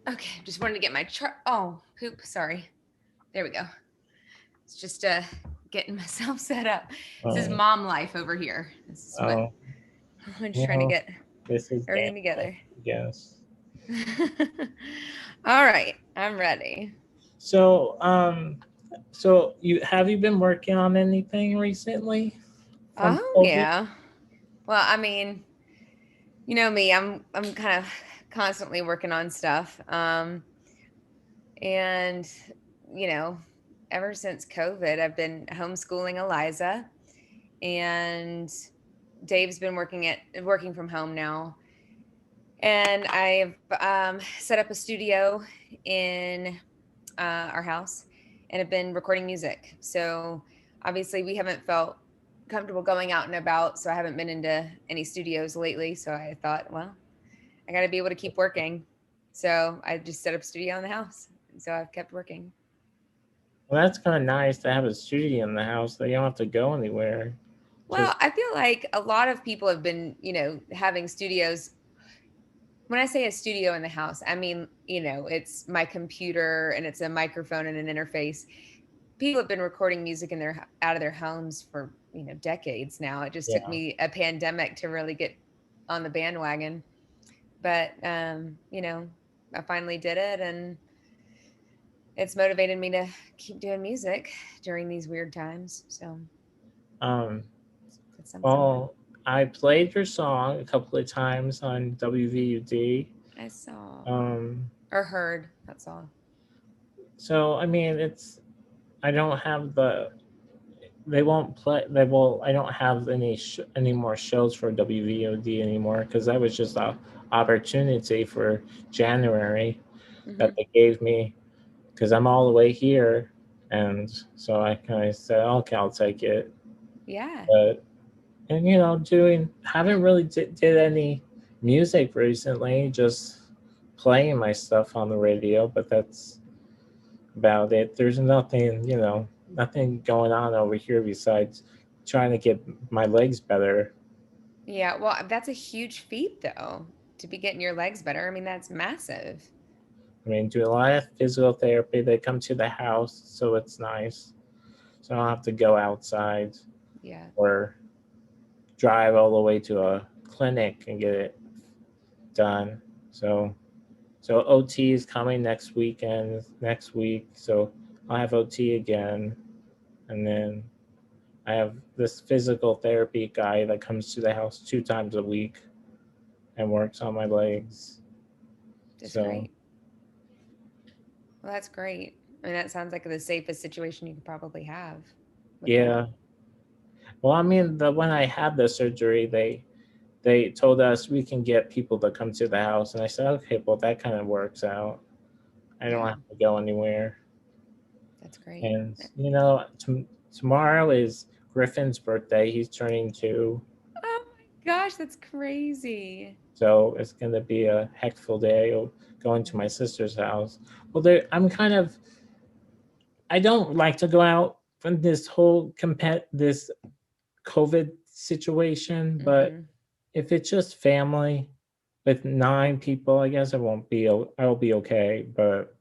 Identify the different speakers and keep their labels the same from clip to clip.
Speaker 1: Okay, just wanted to get my poop. Sorry. There we go. It's just getting myself set up. This is
Speaker 2: Oh,
Speaker 1: mom life over here. This is what
Speaker 2: oh,
Speaker 1: I'm just trying to
Speaker 2: well,
Speaker 1: get
Speaker 2: this is dad
Speaker 1: everything
Speaker 2: life,
Speaker 1: together.
Speaker 2: I guess.
Speaker 1: All right, I'm ready.
Speaker 2: So, you been working on anything recently from
Speaker 1: Oh
Speaker 2: COVID?
Speaker 1: yeah. Well, I mean, you know me. I'm kind of constantly working on stuff. And you know, ever since COVID, I've been homeschooling Eliza, and Dave's been working from home now, and I've set up a studio in our house, and have been recording music. So obviously, we haven't felt comfortable going out and about, so I haven't been into any studios lately. So I thought, well, I got to be able to keep working. So I just set up a studio in the house, and so I've kept working.
Speaker 2: Well, that's kind of nice to have a studio in the house that you don't have to go anywhere.
Speaker 1: Well,
Speaker 2: Just,
Speaker 1: I feel like a lot of people have been, having studios. When I say a studio in the house, I mean, it's my computer and it's a microphone and an interface. People have been recording music in their out of their homes for, decades now. It just took
Speaker 2: yeah.
Speaker 1: me a pandemic to really get on the bandwagon. But I finally did it, and it's motivated me to keep doing music during these weird times. So
Speaker 2: Um,
Speaker 1: it's something.
Speaker 2: well, I played your song a couple of times on WVUD.
Speaker 1: I saw
Speaker 2: Um,
Speaker 1: or heard. That's all.
Speaker 2: so I mean, I don't have they won't play they will I don't have any more shows for WVOD anymore because that was just a opportunity for January that
Speaker 1: Hmm.
Speaker 2: they gave me because I'm all the way here, and so I kind of said, okay, I'll take it.
Speaker 1: Yeah.
Speaker 2: But and doing haven't really did any music recently, just playing my stuff on the radio, but that's about it. There's nothing going on over here besides trying to get my legs better.
Speaker 1: Yeah. Well, that's a huge feat, though, to be getting your legs better. I mean, that's massive.
Speaker 2: I mean, do a lot of physical therapy. They come to the house, so it's nice. So I don't have to go outside
Speaker 1: Yeah.
Speaker 2: or drive all the way to a clinic and get it done. So so OT is coming next week. So I'll have OT again, and then I have this physical therapy guy that comes to the house 2 times a week and works on my legs.
Speaker 1: That's
Speaker 2: So
Speaker 1: great. Well, that's great. I mean, that sounds like the safest situation you could probably have with that.
Speaker 2: yeah, well, I mean, when I had the surgery, they told us we can get people to come to the house, and I said, okay, well, that kind of works out. I don't
Speaker 1: Yeah.
Speaker 2: have to go anywhere.
Speaker 1: That's great.
Speaker 2: And tomorrow is Griffin's birthday. He's turning 2,
Speaker 1: Oh my gosh, that's crazy.
Speaker 2: so it's gonna be a heckful day going to my
Speaker 1: Yeah.
Speaker 2: sister's house. Well, I don't like to go out from this whole this COVID situation, but
Speaker 1: Hmm.
Speaker 2: if it's just family with 9 people, I guess I'll be okay. But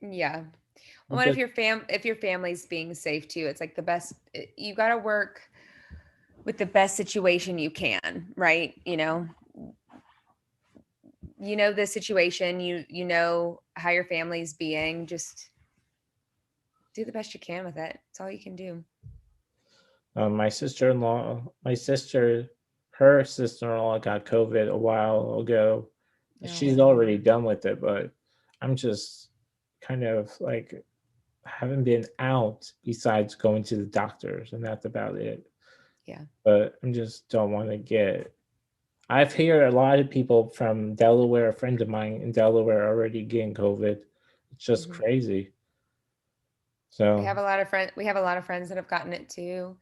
Speaker 1: Yeah.
Speaker 2: I
Speaker 1: Well, and
Speaker 2: just
Speaker 1: if your family's being safe too, it's like the best. You got to work with the best situation you can, right? The situation. You know how your family's being. Just do the best you can with it. It's all you can do.
Speaker 2: my her sister-in-law got COVID a while ago.
Speaker 1: Oh
Speaker 2: She's
Speaker 1: wow.
Speaker 2: already done with it, but I'm just kind of like haven't been out besides going to the doctors, and that's about it.
Speaker 1: Yeah.
Speaker 2: But I just don't want to get. I've heard a lot of people from Delaware, a friend of mine in Delaware, already getting COVID. It's just
Speaker 1: Hmm.
Speaker 2: crazy.
Speaker 1: We
Speaker 2: So
Speaker 1: have a lot of friends. We have a lot of friends that have gotten it too.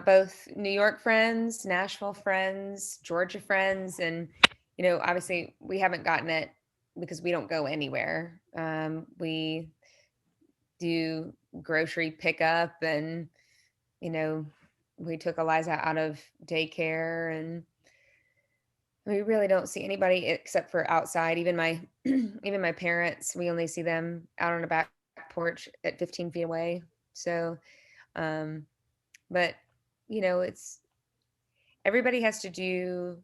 Speaker 1: Both New York friends, Nashville friends, Georgia friends, and obviously we haven't gotten it because we don't go anywhere. We do grocery pickup, and you know we took Eliza out of daycare, and We really don't see anybody except for outside. Even my even my parents, we only see them out on a back porch at 15 feet away. So, um, but it's everybody has to do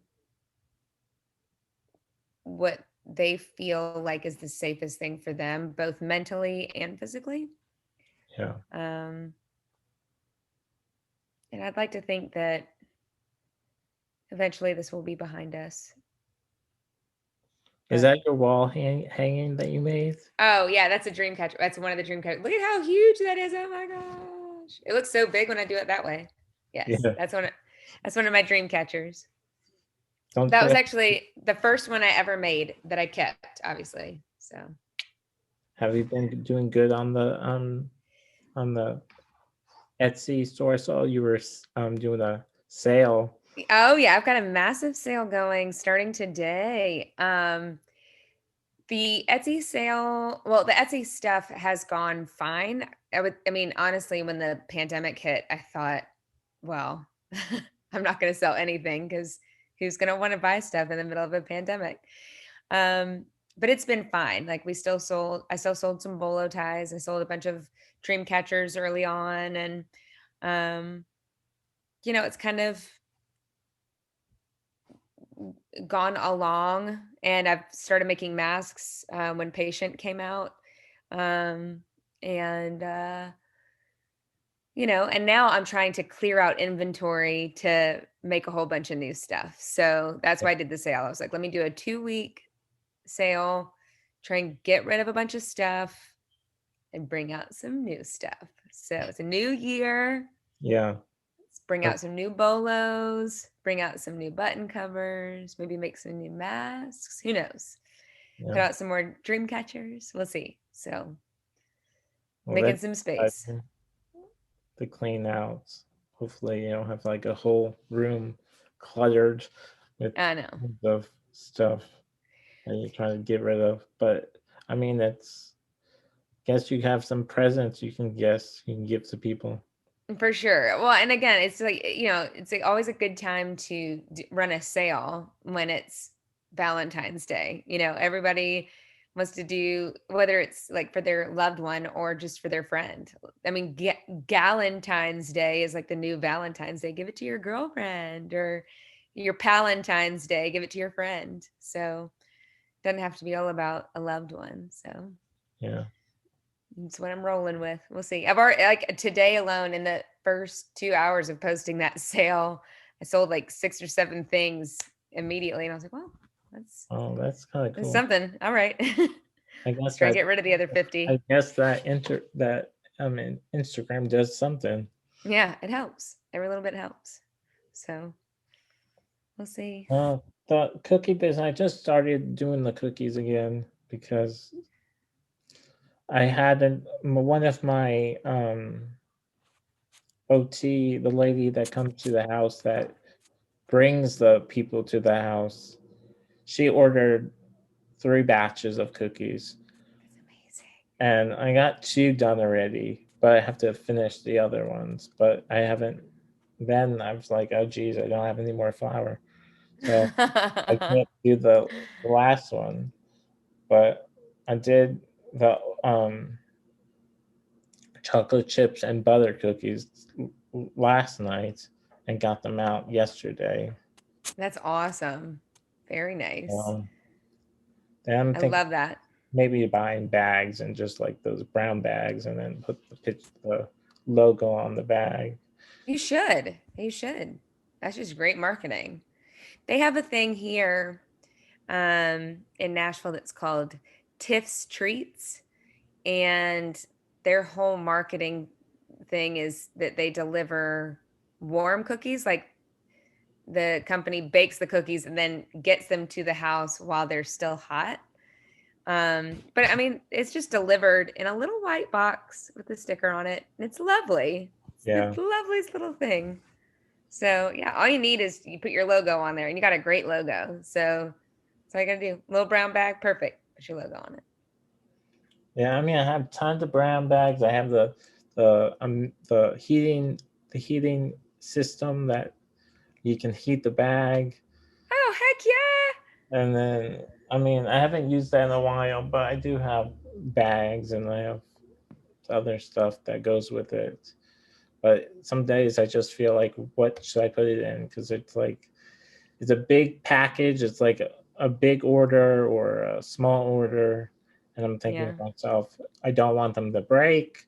Speaker 1: what they feel like is the safest thing for them, both mentally and physically.
Speaker 2: Yeah.
Speaker 1: Um, and I'd like to think that eventually this will be behind us.
Speaker 2: Is
Speaker 1: But
Speaker 2: that your wall hanging that you made?
Speaker 1: oh yeah, that's a dream catcher. That's one of the dream catchers. Look at how huge that is. Oh my gosh. It looks so big when I do it that way. Yes,
Speaker 2: Yeah.
Speaker 1: that's one of my dream catchers.
Speaker 2: Don't
Speaker 1: That was
Speaker 2: you
Speaker 1: actually the first one I ever made that I kept, obviously. So
Speaker 2: have you been doing good on the Etsy store? I saw you were doing a sale.
Speaker 1: oh yeah, I've got a massive sale going starting today. The Etsy sale, well, the Etsy stuff has gone fine. I mean, honestly, when the pandemic hit, I thought, well, I'm not going to sell anything because who's going to want to buy stuff in the middle of a pandemic? Um, but it's been fine. Like I still sold some bolo ties. I sold a bunch of dream catchers early on. And, um, it's kind of gone along, and I've started making masks when Patient came out. Um, and, and now I'm trying to clear out inventory to make a whole bunch of new stuff. So that's why I did the sale. I was like, let me do a 2-week sale, try and get rid of a bunch of stuff and bring out some new stuff. So it's a new year.
Speaker 2: Yeah.
Speaker 1: Let's bring out some new bolos, bring out some new button covers, maybe make some new masks. Who knows? Put
Speaker 2: Yeah.
Speaker 1: out some more dream catchers. We'll see. So
Speaker 2: Well,
Speaker 1: making
Speaker 2: that's
Speaker 1: some space.
Speaker 2: exciting to clean out. Hopefully, you don't have like a whole room cluttered with
Speaker 1: I know.
Speaker 2: tons of stuff that you're trying to get rid of. But I mean, it's guess you have some presents you can give to people.
Speaker 1: For sure. Well, and again, it's like, it's like always a good time to run a sale when it's Valentine's Day. Everybody wants to do, whether it's like for their loved one or just for their friend. I mean, Galentine's Day is like the new Valentine's Day. Give it to your girlfriend, or your Palentine's Day, give it to your friend. So it doesn't have to be all about a loved one. So
Speaker 2: Yeah.
Speaker 1: that's what I'm rolling with. We'll see. I've already, like, today alone, in the first 2 hours of posting that sale, I sold like 6 or 7 things immediately, and I was like, "Well, that's
Speaker 2: Oh, that's kind of
Speaker 1: that's
Speaker 2: cool.
Speaker 1: something. All right,
Speaker 2: I
Speaker 1: let's
Speaker 2: guess
Speaker 1: try and
Speaker 2: that
Speaker 1: get rid of the other
Speaker 2: I
Speaker 1: 50."
Speaker 2: guess that Instagram does something.
Speaker 1: Yeah, it helps. Every little bit helps. So we'll see.
Speaker 2: The cookie business, I just started doing the cookies again because I had one of my OT, the lady that comes to the house that brings the people to the house, she ordered 3 batches of cookies,
Speaker 1: That's amazing.
Speaker 2: and I got 2 done already, but I have to finish the other ones. But I haven't. Then I was like, oh geez, I don't have any more flour, so I can't do the last one. But I did the chocolate chips and butter cookies last night and got them out yesterday.
Speaker 1: That's awesome. Very nice.
Speaker 2: Um, then I'm
Speaker 1: I
Speaker 2: thinking
Speaker 1: love that.
Speaker 2: maybe buying bags and just like those brown bags and then put the logo on the bag.
Speaker 1: You should. You should. That's just great marketing. They have a thing here in Nashville that's called Tiffs Treats, and their whole marketing thing is that they deliver warm cookies. Like, the company bakes the cookies and then gets them to the house while they're still hot. But I mean, it's just delivered in a little white box with a sticker on it. And it's lovely. It's the
Speaker 2: Yeah,
Speaker 1: loveliest little thing. So yeah, all you need is you put your logo on there, and you got a great logo. So that's all you gotta do. Little brown bag, perfect. Put your logo on it.
Speaker 2: yeah. I mean, I have tons of brown bags. I have the heating system that you can heat the bag.
Speaker 1: Oh heck
Speaker 2: And then, I mean, I haven't used that in a while, but I do have bags and I have other stuff that goes with it. But some days I just feel like, what should I put it in? Because it's like, it's a big package. It's like a big order or a small order. And I'm thinking
Speaker 1: Yeah.
Speaker 2: to myself, I don't want them to break.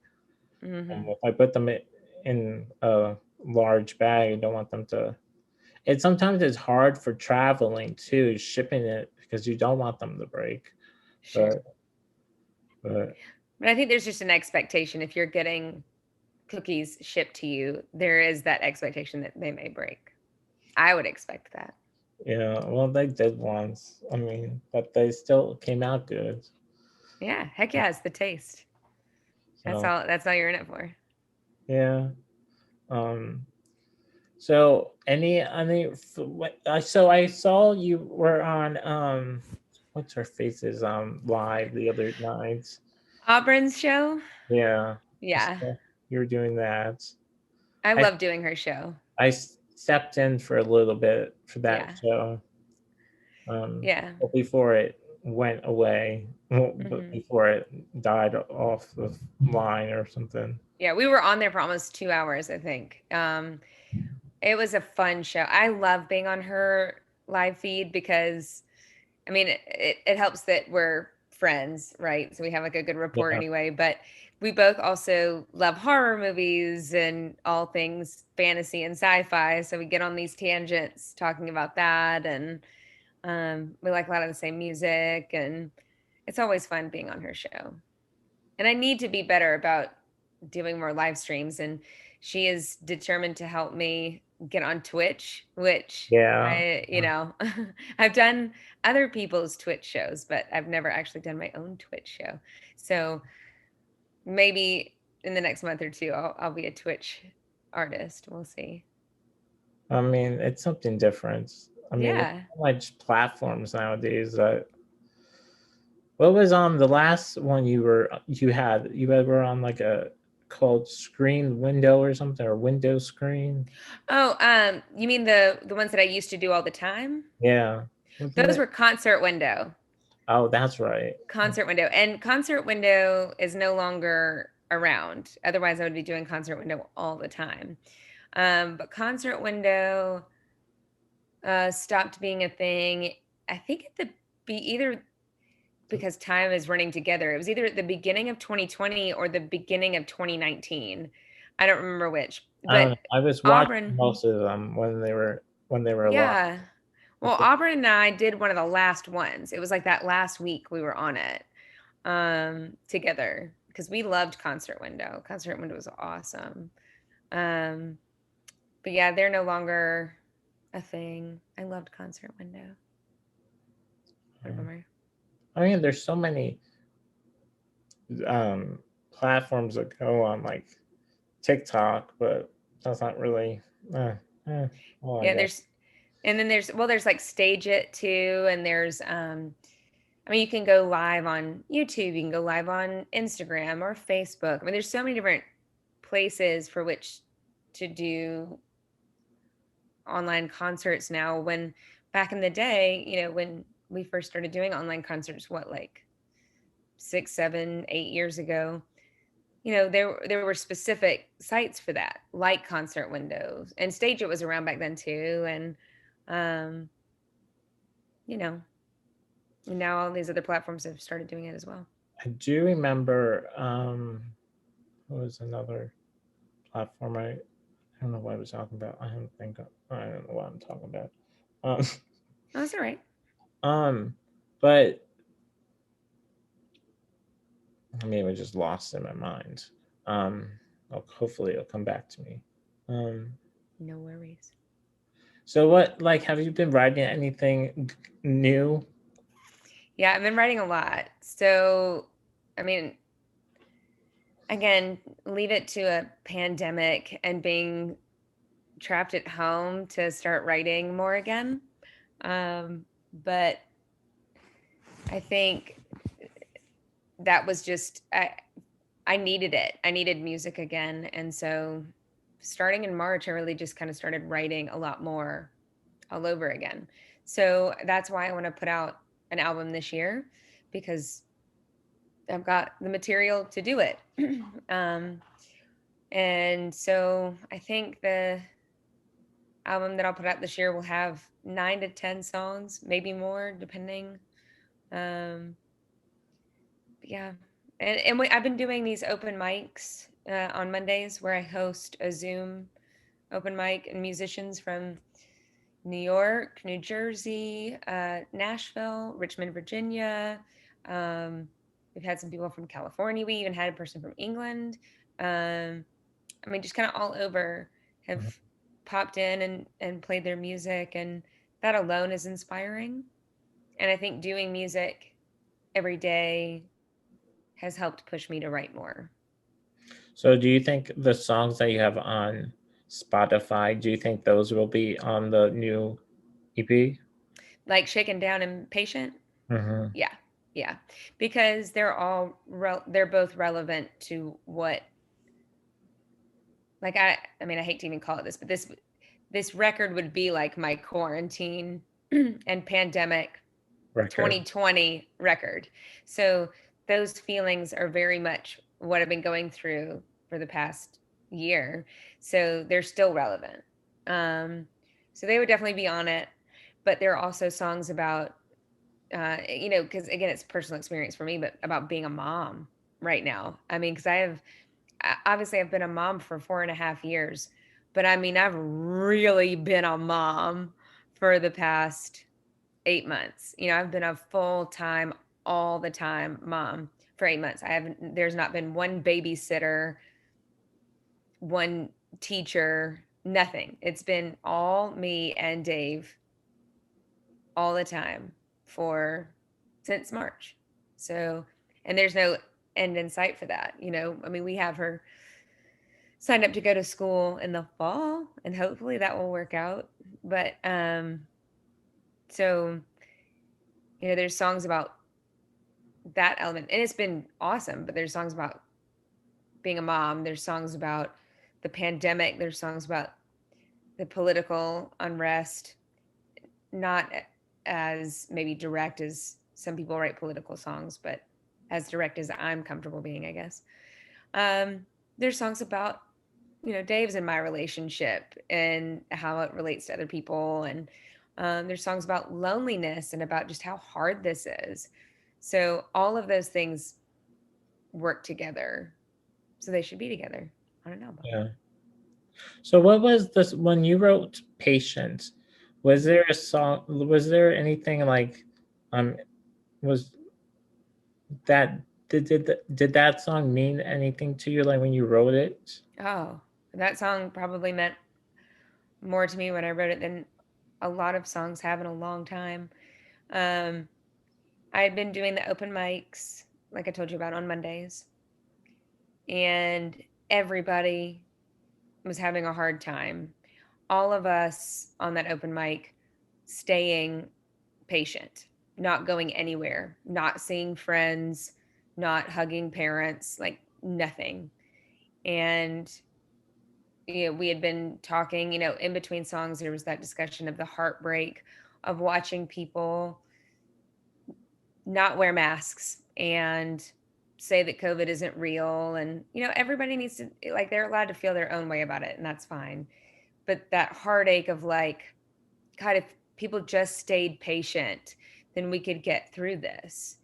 Speaker 2: And
Speaker 1: Mhm.
Speaker 2: if I put them in a large bag, I don't want them to. And sometimes it's hard for traveling too, shipping it because you don't want them to break.
Speaker 1: Sure.
Speaker 2: But but
Speaker 1: But I think there's just an expectation if you're getting cookies shipped to you, there is that expectation that they may break. I would expect that.
Speaker 2: yeah, well, they did once. I mean, but they still came out good.
Speaker 1: Yeah, heck yeah, it's the taste.
Speaker 2: So
Speaker 1: That's all you're in it for.
Speaker 2: yeah. Um. So so I saw you were on what's her face's live the other night.
Speaker 1: Auburn's show?
Speaker 2: Yeah. I
Speaker 1: Yeah.
Speaker 2: saw you were doing that.
Speaker 1: I
Speaker 2: I
Speaker 1: love doing her show.
Speaker 2: I stepped in for a little bit for that
Speaker 1: Yeah.
Speaker 2: show.
Speaker 1: Yeah.
Speaker 2: But before it went away, well, but
Speaker 1: Mhm.
Speaker 2: before it died off the line or something.
Speaker 1: Yeah, we were on there for almost 2 hours, I think. It was a fun show. I love being on her live feed because I mean, it helps that we're friends, right? So we have like a good rapport
Speaker 2: Yeah.
Speaker 1: anyway. But we both also love horror movies and all things fantasy and sci-fi. So we get on these tangents talking about that, and we like a lot of the same music, and it's always fun being on her show. And I need to be better about doing more live streams. And she is determined to help me get on Twitch, which
Speaker 2: Yeah.
Speaker 1: I, I've done other people's Twitch shows, but I've never actually done my own Twitch show. So maybe in the next month or two, I'll be a Twitch artist. We'll see.
Speaker 2: I mean, it's something different. I mean, there's
Speaker 1: Yeah.
Speaker 2: so much platforms nowadays that. What was on the last one you were on like a called screen window or something or window screen?
Speaker 1: Oh, you mean the ones that I used to do all the time?
Speaker 2: Yeah. Wasn't
Speaker 1: Those
Speaker 2: it?
Speaker 1: were concert window.
Speaker 2: Oh, that's right.
Speaker 1: Concert window. And concert window is no longer around. Otherwise, I would be doing concert window all the time. But concert window stopped being a thing. I think at the be either because time is running together. It was either at the beginning of 2020 or the beginning of 2019. I don't remember which.
Speaker 2: I don't
Speaker 1: But
Speaker 2: know. I was watching
Speaker 1: Auburn,
Speaker 2: most of them when they were alive.
Speaker 1: yeah. Well, Auburn and I did one of the last ones. It was like that last week we were on it together because we loved Concert Window. Concert Window was awesome. Um, but yeah, they're no longer a thing. I loved Concert Window. What a bummer.
Speaker 2: I mean, there's so many um platforms that go on like TikTok, but that's not really. Uh, eh, well, I
Speaker 1: Yeah,
Speaker 2: guess.
Speaker 1: there's like Stage It too, and there's I mean you can go live on YouTube, you can go live on Instagram or Facebook. I mean there's so many different places for which to do online concerts now when back in the day, when we first started doing online concerts, what like 6, 7, 8 years ago, there were specific sites for that, like Concert Windows and Stage It was around back then too, and um, you know, and now all these other platforms have started doing it as well.
Speaker 2: I do remember. What was another platform? I don't know what I was talking about. I don't know what I'm talking about. Um,
Speaker 1: Oh, that's all right.
Speaker 2: um, but I mean, I just lost in my mind. Um, hopefully it'll come back to me. Um,
Speaker 1: No worries.
Speaker 2: so what like have you been writing anything new?
Speaker 1: Yeah, I've been writing a lot. So, I mean, again, leave it to a pandemic and being trapped at home to start writing more again. But I think that was just I needed it. I needed music again, and so starting in March, I really just kind of started writing a lot more all over again. So that's why I want to put out an album this year, because I've got the material to do it. um, and so I think the album that I'll put out this year will have 9 to 10 songs, maybe more, depending. Um, yeah, I've been doing these open mics on Mondays where I host a Zoom open mic, and musicians from New York, New Jersey, Nashville, Richmond, Virginia. Um, we've had some people from California. We even had a person from England. Um, I mean, just kind of all over have
Speaker 2: Mhm.
Speaker 1: popped in and played their music, and that alone is inspiring. And I think doing music every day has helped push me to write more.
Speaker 2: So do you think the songs that you have on Spotify, do you think those will be on the new EP?
Speaker 1: Like Shaken Down and Patient.
Speaker 2: Mm-hmm.
Speaker 1: Yeah. Yeah. Because they're both relevant to what, like, I mean, I hate to even call it this, but this record would be like my quarantine and pandemic
Speaker 2: Record.
Speaker 1: 2020 record. So those feelings are very much what I've been going through for the past year. So they're still relevant. Um, so they would definitely be on it. But there are also songs about, because again, it's personal experience for me, but about being a mom right now. I mean, because obviously I've been a mom for 4.5 years, but I mean, I've really been a mom for the past 8 months. I've been a full time, all the time mom for 8 months. There's not been one babysitter, one teacher, nothing. It's been all me and Dave all the time for since March. So, and there's no end in sight for that. I mean, we have her signed up to go to school in the fall, and hopefully that will work out. But so there's songs about that element, and it's been awesome. But there's songs about being a mom. There's songs about the pandemic. There's songs about the political unrest, not as maybe direct as some people write political songs, but as direct as I'm comfortable being, I guess. Um, there's songs about Dave's and my relationship and how it relates to other people, and there's songs about loneliness and about just how hard this is. So all of those things work together, so they should be together on an album.
Speaker 2: Yeah. So what was this when you wrote Patience? Was there a song? Was there anything like, um, was that did that song mean anything to you like when you wrote it?
Speaker 1: Oh, that song probably meant more to me when I wrote it than a lot of songs have in a long time. Um, I had been doing the open mics, like I told you about, on Mondays, and everybody was having a hard time. All of us on that open mic staying patient, not going anywhere, not seeing friends, not hugging parents, like nothing. And we had been talking, in between songs, there was that discussion of the heartbreak of watching people not wear masks and say that COVID isn't real. And, everybody needs to, like, they're allowed to feel their own way about it, and that's fine. But that heartache of like, God, if people just stayed patient, then we could get through this.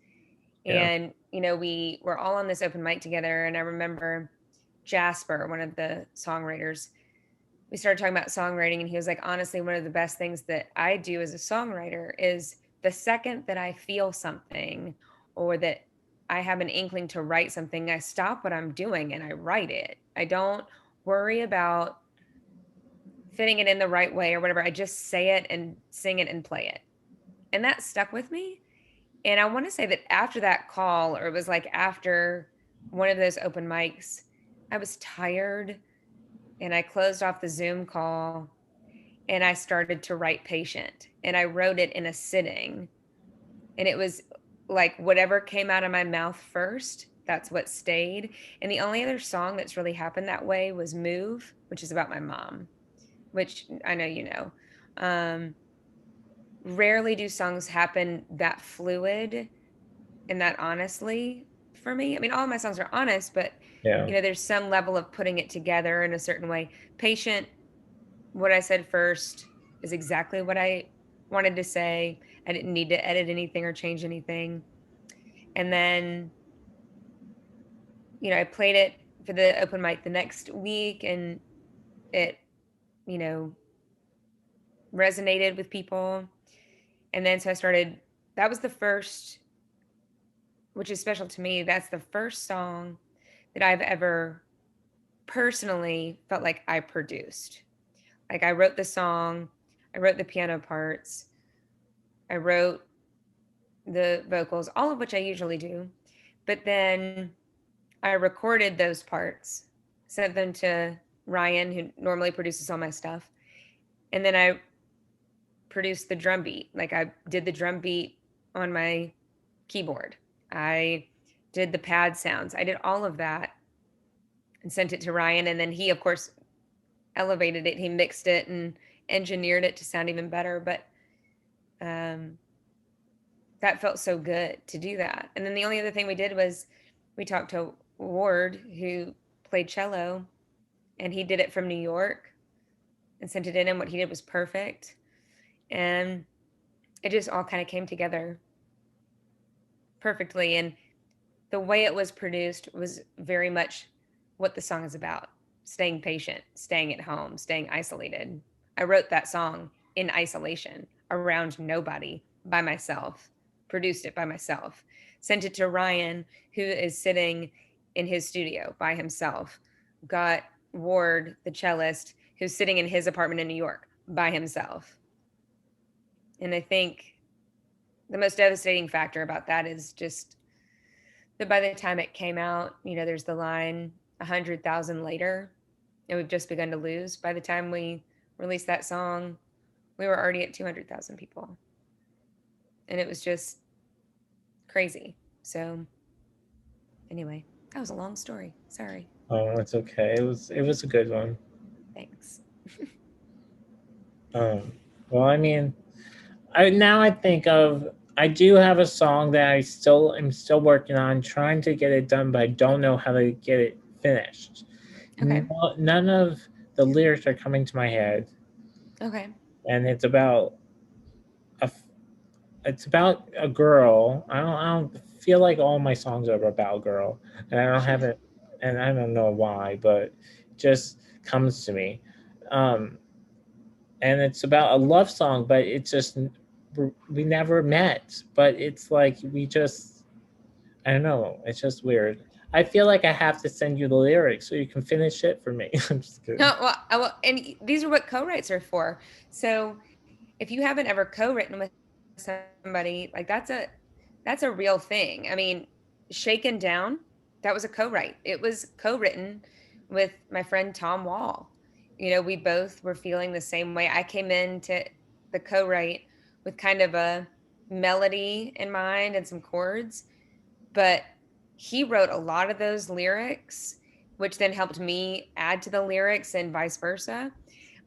Speaker 2: Yeah.
Speaker 1: And, we were all on this open mic together. And I remember Jasper, one of the songwriters, we started talking about songwriting, and he was like, honestly, one of the best things that I do as a songwriter is the second that I feel something, or that I have an inkling to write something, I stop what I'm doing and I write it. I don't worry about fitting it in the right way or whatever. I just say it and sing it and play it. And that stuck with me. And I want to say that after that call, or it was like after one of those open mics, I was tired, and I closed off the Zoom call and I started to write Patient, and I wrote it in a sitting. And it was like whatever came out of my mouth first, that's what stayed. And the only other song that's really happened that way was Move, which is about my mom, which I know you know. Um, rarely do songs happen that fluid and that honestly for me. I mean, all my songs are honest, but
Speaker 2: Yeah.
Speaker 1: there's some level of putting it together in a certain way. Patient, what I said first is exactly what I wanted to say. I didn't need to edit anything or change anything. And then, I played it for the open mic the next week, and it, you know, resonated with people. And then so I started, that was the first, which is special to me. That's the first song that I've ever personally felt like I produced. Like I wrote the song, I wrote the piano parts, I wrote the vocals, all of which I usually do. But then I recorded those parts, sent them to Ryan, who normally produces all my stuff. And then I produced the drum beat. Like I did the drum beat on my keyboard. I did the pad sounds. I did all of that and sent it to Ryan. And then he, of course, elevated it. He mixed it and engineered it to sound even better. But um, that felt so good to do that. And then the only other thing we did was we talked to Ward, who played cello, and he did it from New York and sent it in. And what he did was perfect. And it just all kind of came together perfectly. And the way it was produced was very much what the song is about: staying patient, staying at home, staying isolated. I wrote that song in isolation around nobody by myself, produced it by myself, sent it to Ryan, who is sitting in his studio by himself, got Ward, the cellist, who's sitting in his apartment in New York by himself. And I think the most devastating factor about that is just that by the time it came out, there's the line 100,000 later, and we've just begun to lose. By the time we released that song, we were already at 200,000 people. And it was just crazy. So, anyway, that was a long story. Sorry.
Speaker 2: Oh, it's okay. It was a good one.
Speaker 1: Thanks.
Speaker 2: Um, well, I mean, I think of I do have a song that I am still working on, trying to get it done, but I don't know how to get it finished.
Speaker 1: Okay.
Speaker 2: None of the lyrics are coming to my head,
Speaker 1: Okay.
Speaker 2: and a f- it's about a girl. I don't feel like all my songs are about a girl, and I don't have it, and I don't know why, but it just comes to me. Um, and it's about a love song, but it's just we never met, but it's like we just I don't know, it's just weird. I feel like I have to send you the lyrics so you can finish it for me. I'm just kidding.
Speaker 1: No, well, and these are what co-writes are for. So if you haven't ever co-written with somebody, like that's a real thing. I mean, Shaken Down, that was a co-write. It was co-written with my friend Tom Wall. We both were feeling the same way. I came into the co-write with kind of a melody in mind and some chords, but he wrote a lot of those lyrics, which then helped me add to the lyrics and vice versa.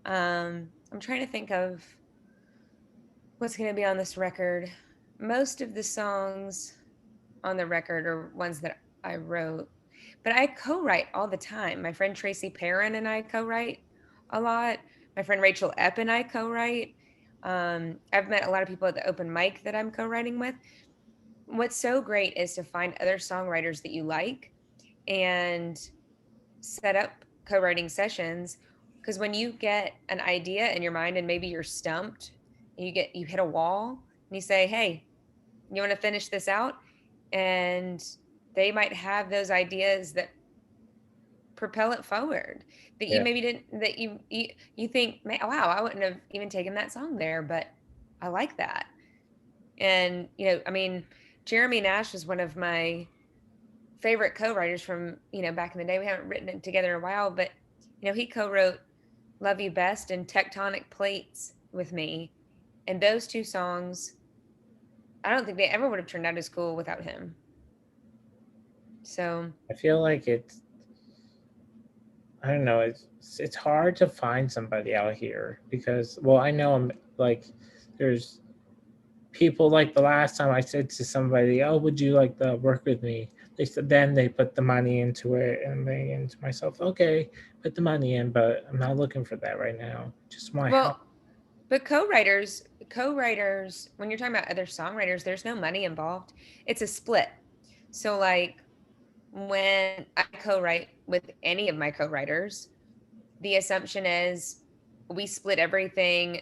Speaker 1: I'm trying to think of what's going to be on this record. Most of the songs on the record are ones that I wrote, but I co-write all the time. My friend Tracy Perrin and I co-write a lot. My friend Rachel Epp and I co-write. I've met a lot of people at the open mic that I'm co-writing with. What's so great is to find other songwriters that you like and set up co-writing sessions, because when you get an idea in your mind and maybe you're stumped, you hit a wall and you say, hey, you want to finish this out, and they might have those ideas that propel it forward, that you
Speaker 2: Yeah.
Speaker 1: maybe didn't, that you think, wow, I wouldn't have even taken that song there, but I like that. And I mean, Jeremy Nash was one of my favorite co-writers from back in the day. We haven't written it together in a while, but he co-wrote Love You Best and Tectonic Plates with me, and those two songs, I don't think they ever would have turned out as cool without him. So
Speaker 2: I feel like I don't know, it's hard to find somebody out here because well, I know I'm like there's people like the last time I said to somebody, "Oh, would you like to work with me?" They said then they put the money into it, and I'm thinking to myself, "Okay, put the money in, but I'm not looking for that right now. Just want help."
Speaker 1: Well, but co-writers, when you're talking about other songwriters, there's no money involved. It's a split. So like when I co-write with any of my co-writers, the assumption is we split everything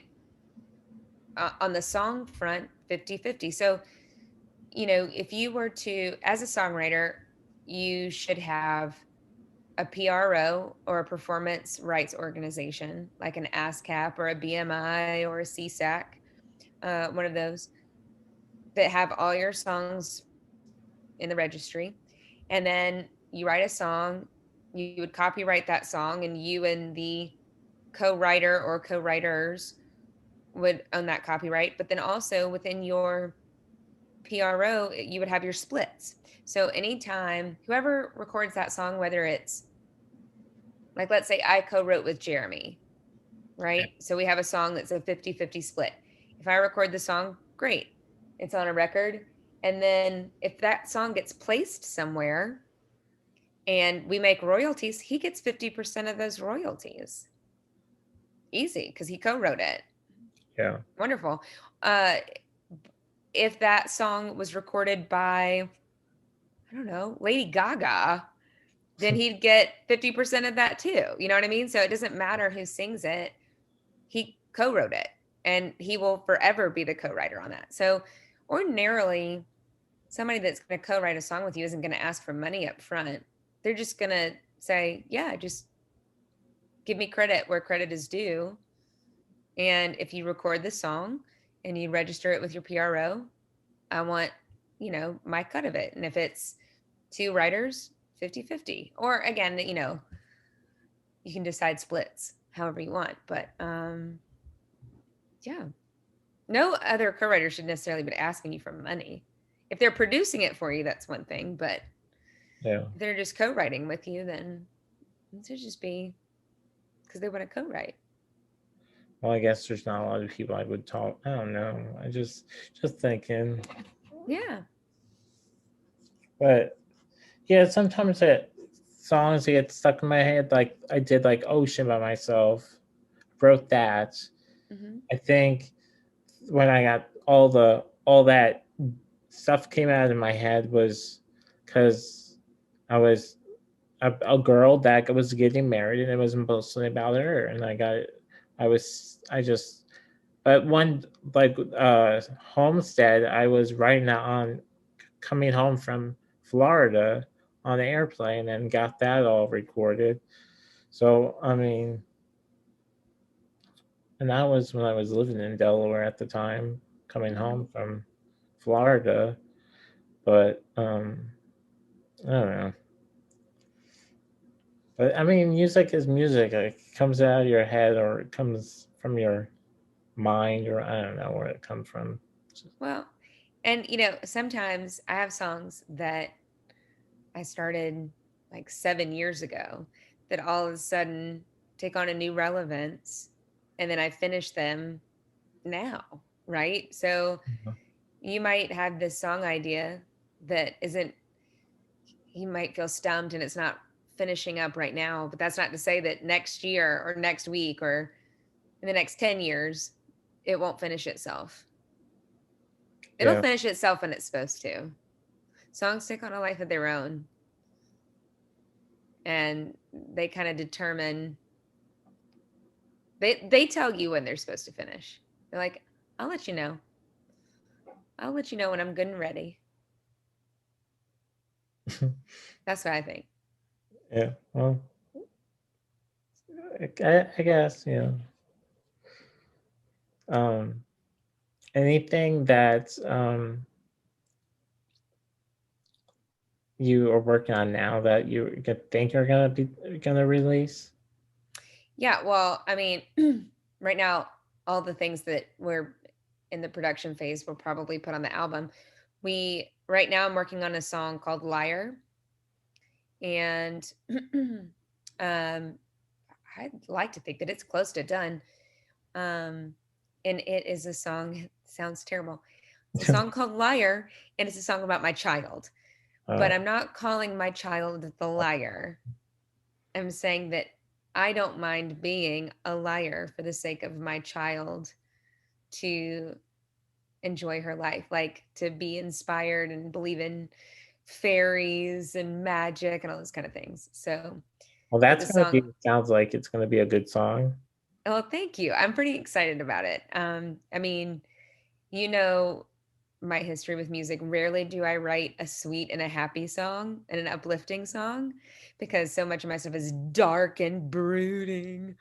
Speaker 1: on the song front 50-50. So, if you were to, as a songwriter, you should have a PRO or a performance rights organization like an ASCAP or a BMI or a CSAC, one of those that have all your songs in the registry. And then you write a song, you would copyright that song, and you and the co-writer or co-writers would own that copyright. But then also within your PRO, you would have your splits. So anytime whoever records that song, whether it's like, let's say I co-wrote with Jeremy, right? So we have a song that's a 50-50 split. If I record the song, great. It's on a record. And then if that song gets placed somewhere and we make royalties, he gets 50% of those royalties. Easy, because he co-wrote it.
Speaker 2: Yeah,
Speaker 1: Wonderful. Uh, if that song was recorded by, I don't know, Lady Gaga, then he'd get 50% of that too. You know what I mean? So it doesn't matter who sings it. He co-wrote it and he will forever be the co-writer on that. So ordinarily, somebody that's going to co-write a song with you isn't going to ask for money up front. They're just going to say, yeah, just give me credit where credit is due. And if you record the song and you register it with your PRO, I want, my cut of it. And if it's two writers, 50-50. Or again, you can decide splits however you want. But yeah, no other co-writer should necessarily be asking you for money. If they're producing it for you, that's one thing. But
Speaker 2: yeah.
Speaker 1: if they're just co-writing with you, then it should just be because they want to co-write.
Speaker 2: Well, I guess there's not a lot of people I would talk. I don't know. I just thinking,
Speaker 1: Yeah.
Speaker 2: but yeah, sometimes songs get stuck in my head. Like I did like Ocean by myself, wrote that.
Speaker 1: Hmm.
Speaker 2: I think when I got all that stuff came out of my head was because I was a girl that was getting married, and it was mostly about her, and I just but one like Homestead, I was writing that on coming home from Florida on the airplane and got that all recorded. So I mean, and that was when I was living in Delaware at the time, coming
Speaker 1: Hmm.
Speaker 2: home from Florida. But I don't know. But I mean, music is music. It comes out of your head, or it comes from your mind, or I don't know where it comes from.
Speaker 1: Well, and sometimes I have songs that I started like 7 years ago that all of a sudden take on a new relevance, and then I finish them now, right? So you might have this song idea that isn't, you might feel stumped and it's not finishing up right now, but that's not to say that next year or next week or in the next 10 years it won't finish itself. It'll
Speaker 2: Yeah,
Speaker 1: finish itself when it's supposed to. Songs take on a life of their own, and they kind of determine, they tell you when they're supposed to finish. They're like, I'll let you know. I'll let you know when I'm good and ready. That's what I think.
Speaker 2: yeah. Well, I guess Um, anything that you are working on now that think you're gonna release?
Speaker 1: Yeah, well, I mean, right now, all the things that we're in the production phase will probably put on the album. We right now I'm working on a song called Liar, and um I'd like to think that it's close to done. Um and it is a song, it sounds terrible, It's a song called Liar, and it's a song about my child. But
Speaker 2: Oh,
Speaker 1: I'm not calling my child the liar. I'm saying that I don't mind being a liar for the sake of my child to enjoy her life, like to be inspired and believe in fairies and magic and all those kind of things. So,
Speaker 2: well,
Speaker 1: but the
Speaker 2: that's gonna
Speaker 1: song,
Speaker 2: be. Sounds like it's gonna be a good song.
Speaker 1: oh, thank you. I'm pretty excited about it. I mean, you know, my history with music. Rarely do I write a sweet and a happy song and an uplifting song because so much of my stuff is dark and brooding.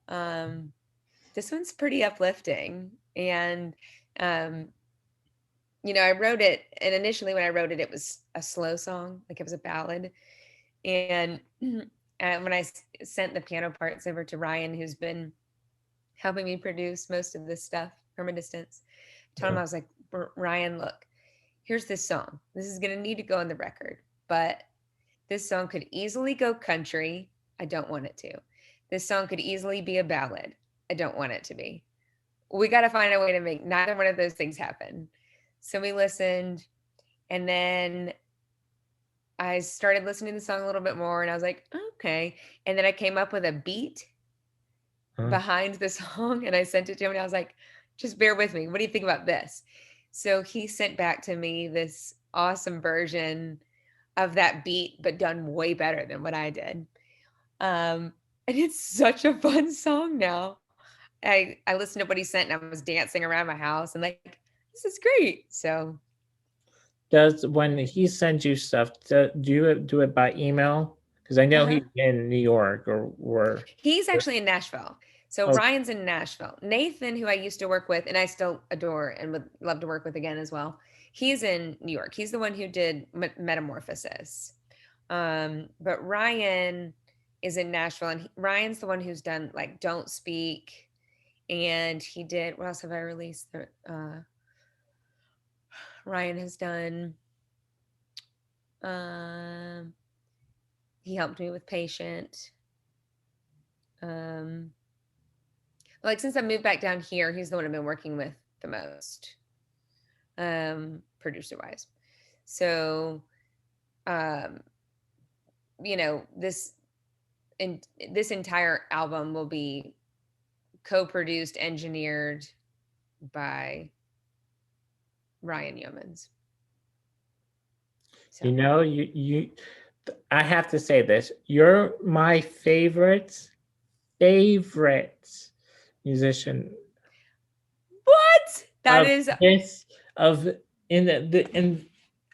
Speaker 1: Um, this one's pretty uplifting. And, um, I wrote it, and initially when I wrote it, it was a slow song, like it was a ballad. And when I sent the piano parts over to Ryan, who's been helping me produce most of this stuff from a distance, I told him,
Speaker 2: Yeah.
Speaker 1: I was like, Ryan, look, here's this song. This is going to need to go on the record, but this song could easily go country. I don't want it to. This song could easily be a ballad. I don't want it to be. We got to find a way to make neither one of those things happen. So we listened, and then I started listening to the song a little bit more, and I was like, okay. And then I came up with a beat
Speaker 2: Huh?
Speaker 1: behind the song, and I sent it to him, and I was like, just bear with me. What do you think about this? So he sent back to me this awesome version of that beat, but done way better than what I did. And it's such a fun song now. I listened to what he sent and I was dancing around my house and like, this is great. So
Speaker 2: Does when he sends you stuff, do you do it by email? Because I know
Speaker 1: uh-huh.
Speaker 2: he's in New York or.
Speaker 1: He's actually in Nashville. So
Speaker 2: Oh,
Speaker 1: Ryan's in Nashville. Nathan, who I used to work with and I still adore and would love to work with again as well, he's in New York. He's the one who did Metamorphosis. But Ryan is in Nashville, and Ryan's the one who's done like Don't Speak, and he did, what else have I released? Ryan has done. Um, he helped me with Patient. Um, like since I moved back down here, he's the one I've been working with the most, producer wise. So, um, this in this entire album will be co-produced, engineered by Ryan Yeomans. So,
Speaker 2: you. I have to say this. You're my favorite musician
Speaker 1: what? That
Speaker 2: of
Speaker 1: is,
Speaker 2: this of in the in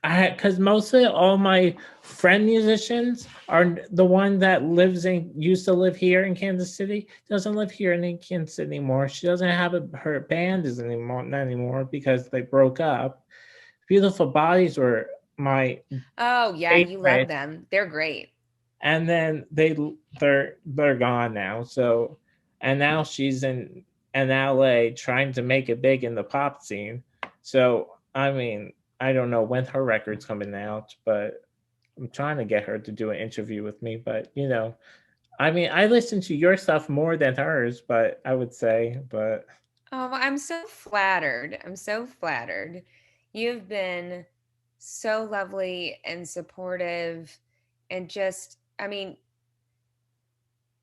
Speaker 2: I because mostly all my friend musicians are the one that lives in used to live here in Kansas City doesn't live here in Kansas City anymore. She doesn't have her band is anymore not anymore because they broke up. Beautiful Bodies were my
Speaker 1: oh yeah, you love
Speaker 2: favorite,
Speaker 1: them. They're great.
Speaker 2: and then they're gone now. So and now she's in LA trying to make it big in the pop scene. So I mean, I don't know when her record's coming out, but I'm trying to get her to do an interview with me. But I mean, I listen to your stuff more than hers, but I would say, but
Speaker 1: Oh, well, I'm so flattered. I'm so flattered. You've been so lovely and supportive and just, I mean,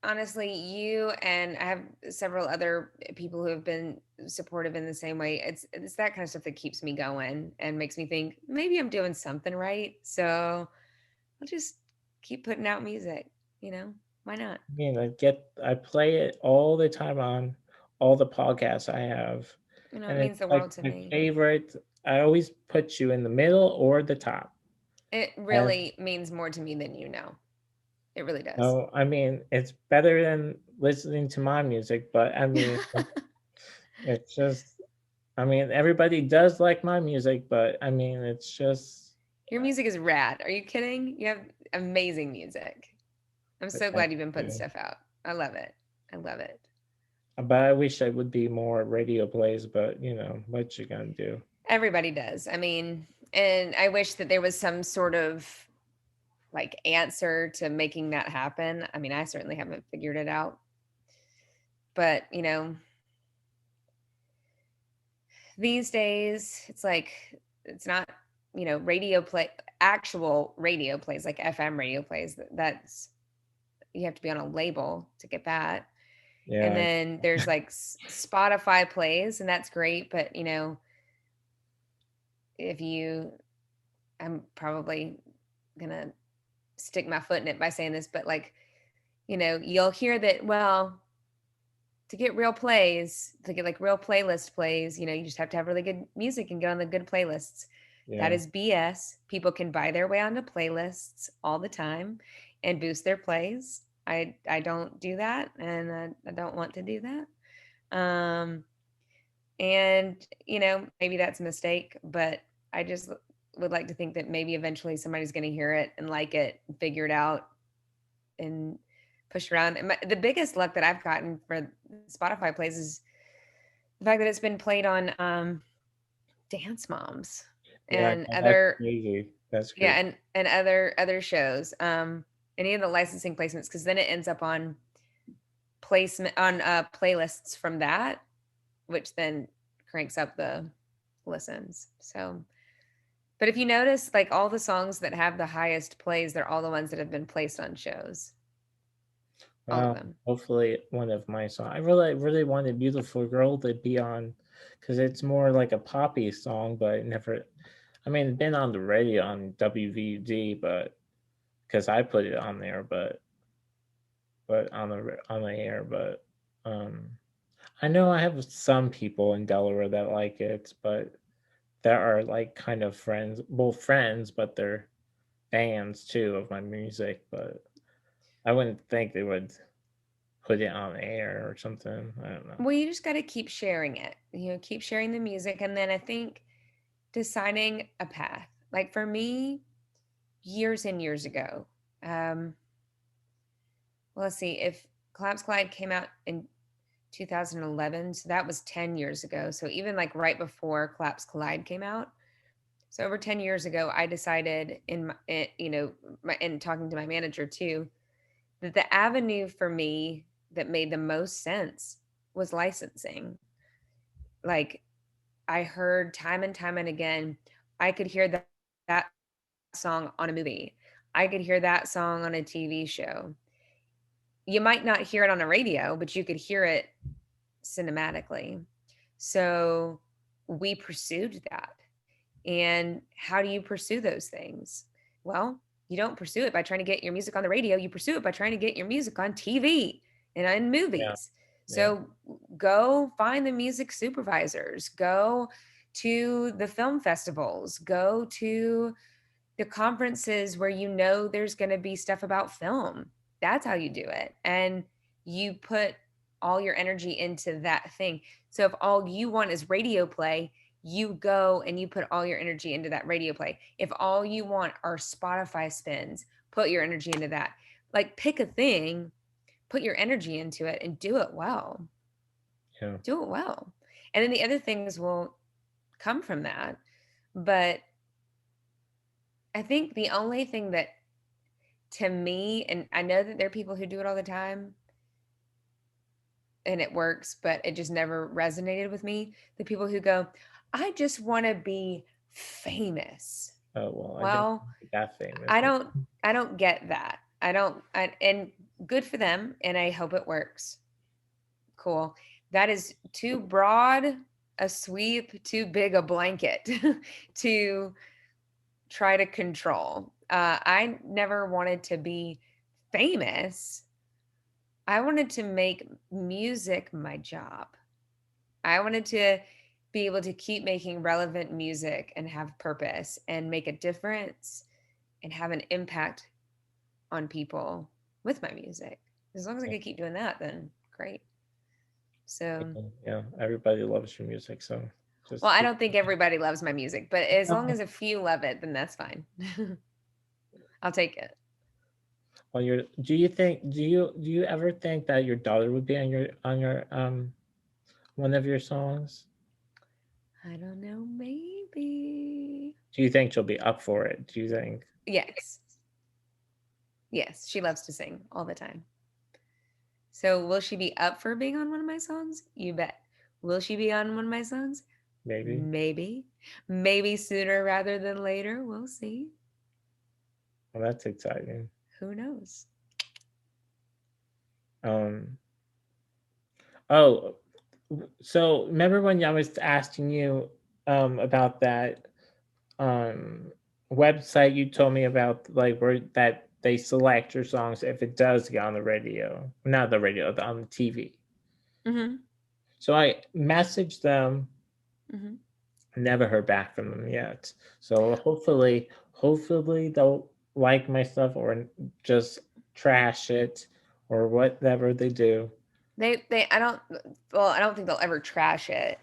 Speaker 1: honestly, you and I have several other people who have been supportive in the same way. It's that kind of stuff that keeps me going and makes me think maybe I'm doing something right. So I'll just keep putting out music, you know? Why not?
Speaker 2: I play it all the time on all the podcasts I have,
Speaker 1: It
Speaker 2: and it's
Speaker 1: means the
Speaker 2: like
Speaker 1: world to
Speaker 2: my
Speaker 1: me.
Speaker 2: favorite. I always put you in the middle or the top.
Speaker 1: It
Speaker 2: And
Speaker 1: really means more to me than you know. It really does.
Speaker 2: no, I mean it's better than listening to my music, but I mean it's just I mean everybody does like my music, but I mean it's just
Speaker 1: Your music is rad. Are you kidding? You have amazing music. I'm so
Speaker 2: thank
Speaker 1: glad you've been putting
Speaker 2: you.
Speaker 1: stuff out. I love it. I love it.
Speaker 2: But I wish I would be more radio plays, but what you gonna do?
Speaker 1: Everybody does. I mean, and I wish that there was some sort of like answer to making that happen. I mean, I certainly haven't figured it out. But, these days it's like it's not, radio play, actual radio plays like FM radio plays. That's you have to be on a label to get that. And
Speaker 2: Yeah,
Speaker 1: then there's like Spotify plays, and that's great. But if you, I'm probably gonna stick my foot in it by saying this, but like, you'll hear that. Well, to get real plays, to get like real playlist plays, you just have to have really good music and get on the good playlists. That
Speaker 2: yeah,
Speaker 1: is BS. People can buy their way onto playlists all the time and boost their plays. I don't do that, and I don't want to do that. And maybe that's a mistake, but I just would like to think that maybe eventually somebody's going to hear it and like it, figure it out, and push around. And the biggest luck that I've gotten for Spotify plays is the fact that it's been played on Dance Moms
Speaker 2: yeah.
Speaker 1: and
Speaker 2: That's
Speaker 1: other,
Speaker 2: crazy. That's
Speaker 1: yeah,
Speaker 2: crazy.
Speaker 1: and other shows. Any of the licensing placements, because then it ends up on placement on playlists from that, which then cranks up the listens. So, but if you notice, like all the songs that have the highest plays, they're all the ones that have been placed on shows. All of
Speaker 2: Well,
Speaker 1: them.
Speaker 2: hopefully one of my songs. I really wanted "Beautiful Girl" to be on, because it's more like a poppy song, but it never. I mean, it's been on the radio on WVD, but because I put it on there, but on the air, but um, I know I have some people in Delaware that like it, but that are like kind of friends, both friends, but they're fans too of my music. But I wouldn't think they would put it on air or something. I don't know.
Speaker 1: Well, you just got to keep sharing it. Keep sharing the music, and then I think deciding a path. Like for me, years and years ago, um, well, let's see, if Collapse Collide came out in 2011, so that was 10 years ago. So even like right before Collapse Collide came out, so over 10 years ago, I decided in talking to my manager too, that the avenue for me that made the most sense was licensing. Like I heard time and time and again, I could hear that song on a movie. I could hear that song on a TV show. You might not hear it on a radio, but you could hear it cinematically. So we pursued that. And how do you pursue those things? Well, you don't pursue it by trying to get your music on the radio. You pursue it by trying to get your music on TV and in
Speaker 2: Yeah,
Speaker 1: movies.
Speaker 2: yeah,
Speaker 1: So go find the music supervisors, go to the film festivals, go to the conferences where there's going to be stuff about film. That's how you do it. And you put all your energy into that thing. So if all you want is radio play, you go and you put all your energy into that radio play. If all you want are Spotify spins, put your energy into that. Like pick a thing, put your energy into it and do it well.
Speaker 2: yeah.
Speaker 1: Do it well. And then the other things will come from that. But I think the only thing that to me, and I know that there are people who do it all the time and it works, but it just never resonated with me. The people who go, I just want to be famous.
Speaker 2: Oh well, I don't
Speaker 1: Well,
Speaker 2: think that famous.
Speaker 1: I don't I don't get that. And good for them and I hope it works. Cool. That is too broad a sweep, too big a blanket to try to control. I never wanted to be famous. I wanted to make music my job. I wanted to be able to keep making relevant music and have purpose and make a difference and have an impact on people with my music. As long as I
Speaker 2: Yeah,
Speaker 1: could keep doing that, then great. So,
Speaker 2: yeah, everybody loves your music, so
Speaker 1: well,
Speaker 2: just
Speaker 1: I
Speaker 2: keep.
Speaker 1: don't think everybody loves my music, but as long as a few love it, then that's fine. I'll take it.
Speaker 2: On your, do you ever think that your daughter would be on your one of your songs?
Speaker 1: I don't know, maybe.
Speaker 2: Do you think she'll be up for it? Do you think?
Speaker 1: Yes. Yes, she loves to sing all the time. So will she be up for being on one of my songs? You bet. Will she be on one of my songs?
Speaker 2: maybe.
Speaker 1: Maybe. Maybe sooner rather than later. We'll see.
Speaker 2: Well, that's exciting.
Speaker 1: Who knows?
Speaker 2: Um, oh, so remember when I was asking you about that um website you told me about, like where that they select your songs if it does get on the radio, not the radio, on the TV.
Speaker 1: Mm-hmm.
Speaker 2: So I messaged them,
Speaker 1: Mm-hmm.
Speaker 2: never heard back from them yet. So hopefully they'll like my stuff or just trash it or whatever they do.
Speaker 1: I don't, well, I don't think they'll ever trash it.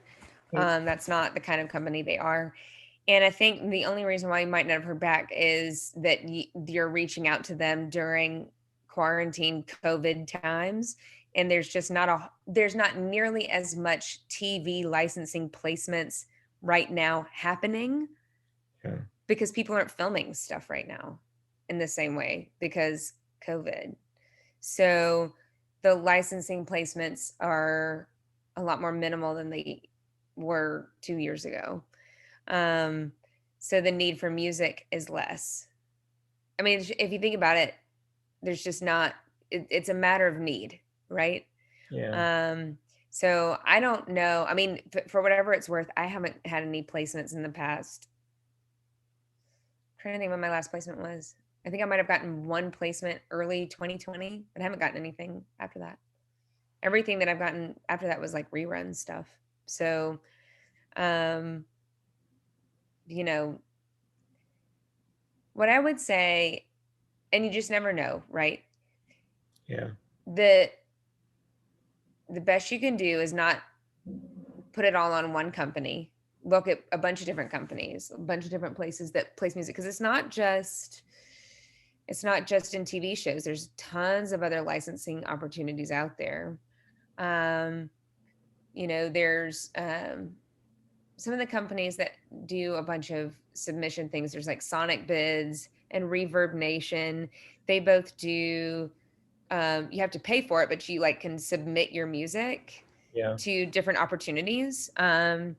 Speaker 2: Mm,
Speaker 1: That's not the kind of company they are. And I think the only reason why you might not have heard back is that you're reaching out to them during quarantine COVID times. And there's not nearly as much TV licensing placements right now happening
Speaker 2: yeah,
Speaker 1: because people aren't filming stuff right now in the same way because COVID. So the licensing placements are a lot more minimal than they were 2 years ago. Um, so the need for music is less. I mean, if you think about it, there's just not, it's a matter of need, right?
Speaker 2: yeah,
Speaker 1: Um, so I don't know. I mean, for whatever it's worth, I haven't had any placements in the past. I'm trying to think when my last placement was. I think I might have gotten one placement early 2020, but I haven't gotten anything after that. Everything that I've gotten after that was like rerun stuff. So, um, you know, what I would say, and you just never know, right?
Speaker 2: yeah,
Speaker 1: The the best you can do is not put it all on one company. Look at a bunch of different companies, a bunch of different places that place music because it's not just in TV shows. There's tons of other licensing opportunities out there. Um, there's some of the companies that do a bunch of submission things. There's like Sonic Bids and Reverb Nation. They both do. You have to pay for it, but you like can submit your music
Speaker 2: yeah,
Speaker 1: to different opportunities. And